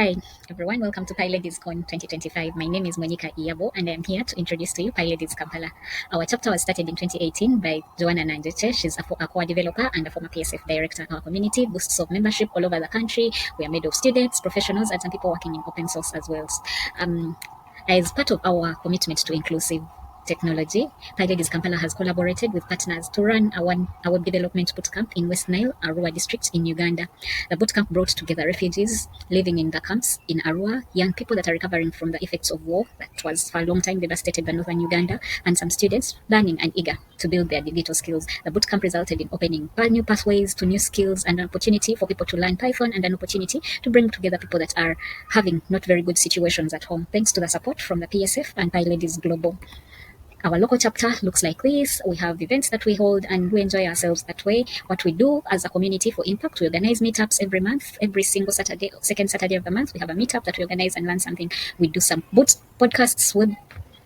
Hi, everyone. Welcome to PyLadies Con 2025. My name is Monica Iyabo, and I'm here to introduce to you PyLadies Kampala. Our chapter was started in 2018 by Joanna Nanjeche. She's a core developer and a former PSF director. Our community boasts of membership all over the country. We are made of students, professionals, and some people working in open source as well. As part of our commitment to inclusive technology, PyLadies Kampala has collaborated with partners to run a web development bootcamp in West Nile, Arua district in Uganda. The bootcamp brought together refugees living in the camps in Arua, young people that are recovering from the effects of war that was for a long time devastated by northern Uganda, and some students learning and eager to build their digital skills. The bootcamp resulted in opening new pathways to new skills and an opportunity for people to learn Python and an opportunity to bring together people that are having not very good situations at home, thanks to the support from the PSF and PyLadies Global. Our local chapter looks like this. We have events that we hold and we enjoy ourselves that way. What we do as a community for impact, we organize meetups every month. Every single Saturday, second Saturday of the month, we have a meetup that we organize and learn something. We do some podcasts,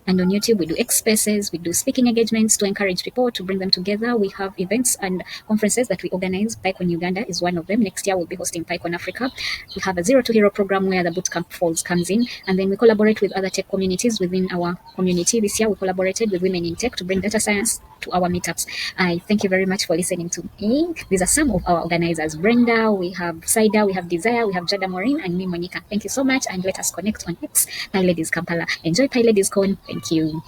and on YouTube, we do X Spaces, we do speaking engagements to encourage people, to bring them together. We have events and conferences that we organize. PyCon Uganda is one of them. Next year, we'll be hosting PyCon Africa. We have a Zero to Hero program where the bootcamp falls comes in. And then we collaborate with other tech communities within our community. This year, we collaborated with Women in Tech to bring data science to our meetups. I thank you very much for listening to me. These are some of our organizers. Brenda, we have Saida, we have Desire, we have Jada Maureen, and me, Monica. Thank you so much, and let us connect on X, PyLadies Kampala. Enjoy PyLadies Con. Thank you.